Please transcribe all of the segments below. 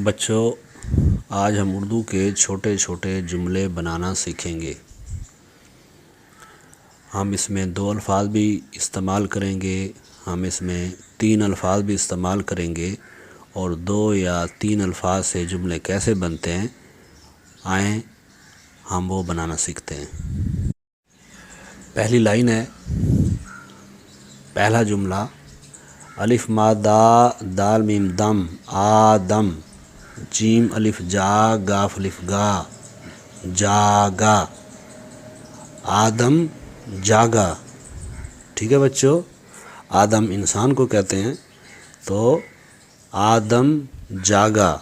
بچوں، آج ہم اردو کے چھوٹے چھوٹے جملے بنانا سیکھیں گے۔ ہم اس میں 2 الفاظ بھی استعمال کریں گے، ہم اس میں 3 الفاظ بھی استعمال کریں گے، اور 2 یا 3 الفاظ سے جملے کیسے بنتے ہیں آئیں ہم وہ بنانا سیکھتے ہیں۔ پہلی لائن ہے، پہلا جملہ، الف ما دا دال میم دم آدم، جیم الف جا گاف الف گا جاگا، آدم جاگا۔ ٹھیک ہے بچوں، آدم انسان کو کہتے ہیں، تو آدم جاگا۔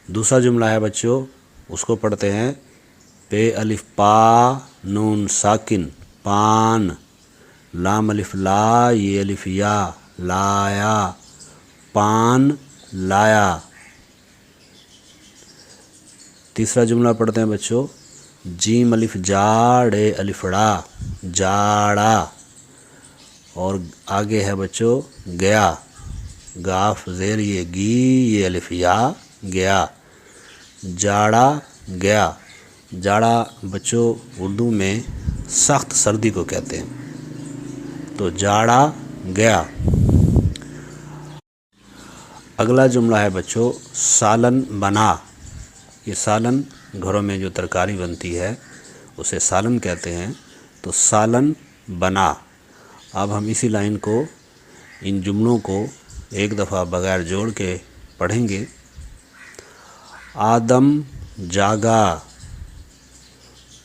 دوسرا جملہ ہے بچوں، اس کو پڑھتے ہیں، پے الف پا نون ساکن پان، لام الف لا یہ الف یا لایا، پان لایا۔ تیسرا جملہ پڑھتے ہیں بچوں، جیم الف جاڑے الف ڑا جاڑا، اور آگے ہے بچوں گیا، گاف زیر یہ گی یہ الف یا گیا، جاڑا گیا۔ جاڑا بچوں اردو میں سخت سردی کو کہتے ہیں، تو جاڑا گیا۔ اگلا جملہ ہے بچوں، سالن بنا۔ یہ سالن گھروں میں جو ترکاری بنتی ہے اسے سالن کہتے ہیں، تو سالن بنا۔ اب ہم اسی لائن کو، ان جملوں کو ایک دفعہ بغیر جوڑ کے پڑھیں گے۔ آدم جاگا،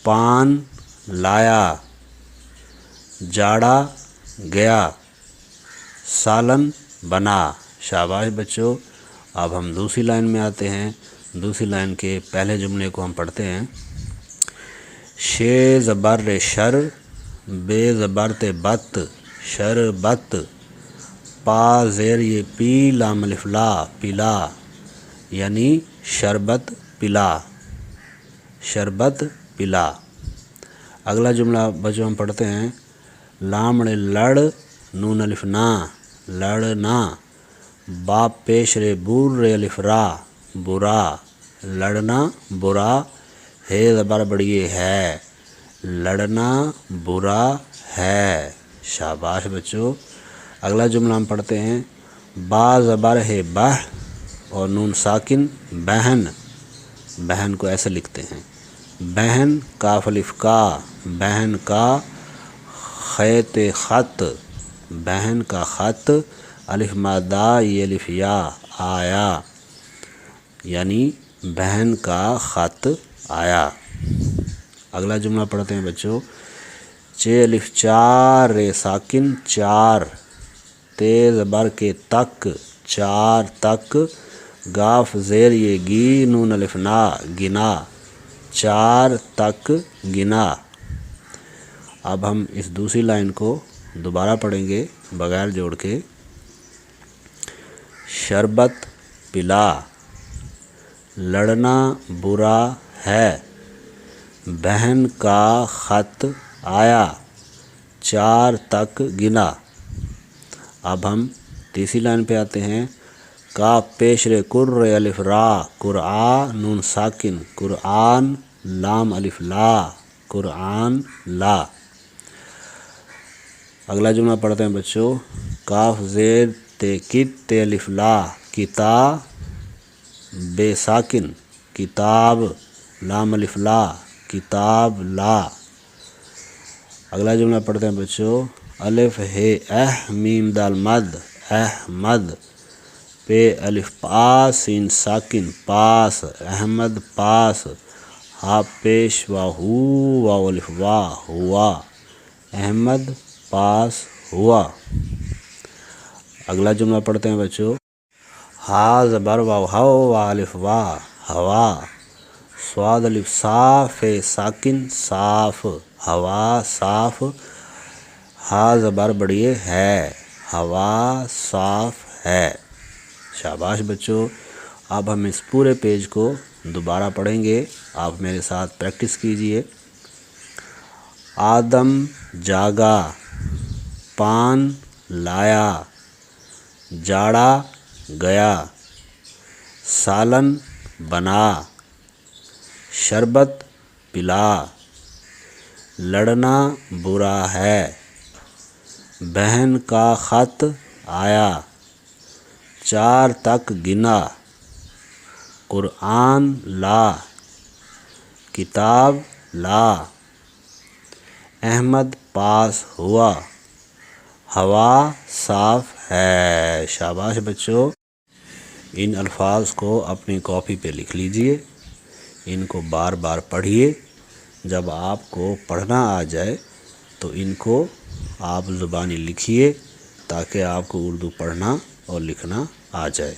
پان لایا، جاڑا گیا، سالن بنا۔ شاباش بچوں۔ اب ہم دوسری لائن میں آتے ہیں۔ دوسری لائن کے پہلے جملے کو ہم پڑھتے ہیں، شے زبر شر بے زبر تے بت شربت، پا زیر یہ پی لام الف لا پلا، یعنی شربت پلا، شربت پلا۔ اگلا جملہ بچوں ہم پڑھتے ہیں، لام لڑ نون الف نا لڑنا، باپ پیش رے بور رے الف را برا، لڑنا برا، ہے زبر بڑی ہے لڑنا برا ہے۔ شاباش بچوں۔ اگلا جملہ ہم پڑھتے ہیں، با زبر ہے بہ اور نون ساکن بہن، بہن کو ایسے لکھتے ہیں، بہن کاف الف کا بہن کا، خیت خط بہن کا خط، الف مادہ یہ الف یا آیا، یعنی بہن کا خط آیا۔ اگلا جملہ پڑھتے ہیں بچوں، چے الف چار رے ساکن چار، تے زبر کے تک چار تک، گاف زیر یہ گی نون الف نا گنا، چار تک گنا۔ اب ہم اس دوسری لائن کو دوبارہ پڑھیں گے بغیر جوڑ کے، شربت پلا، لڑنا برا ہے، بہن کا خط آیا، چار تک گنا۔ اب ہم تیسری لائن پہ آتے ہیں، کاف پیش رے کر رے الف را قرآ نون ساکن قرآن، لام الف لا قرآن لا۔ اگلا جملہ پڑھتے ہیں بچوں، کاف زیر تے کت تے الف لا کتا بے ساکن کتاب، لام الف لا کتاب لا۔ اگلا جملہ پڑھتے ہیں بچوں، الف ہے میم دال مد احمد، پے الف پا سین ساکن پاس احمد پاس، ہا پیش وا ہو واو الف وا ہوا، احمد پاس ہوا۔ اگلا جملہ پڑھتے ہیں بچوں، ہا زبر واو ہو وا الف وا ہوا، صاد الف صاف ساکن صاف ہوا صاف، ہا زبر بڑی ہے ہوا صاف ہے۔ شاباش بچوں۔ اب ہم اس پورے پیج کو دوبارہ پڑھیں گے، آپ میرے ساتھ پریکٹس کیجئے۔ آدم جاگا، پان لایا، جاڑا گیا، سالن بنا، شربت پلا، لڑنا برا ہے، بہن کا خط آیا، 4 تک گنا، قرآن لا، کتاب لا، احمد پاس ہوا، ہوا صاف ہے۔ شاباش بچوں، ان الفاظ کو اپنی کاپی پہ لکھ لیجئے، ان کو بار بار پڑھیے۔ جب آپ کو پڑھنا آ جائے تو ان کو آپ زبانی لکھیے تاکہ آپ کو اردو پڑھنا اور لکھنا آ جائے۔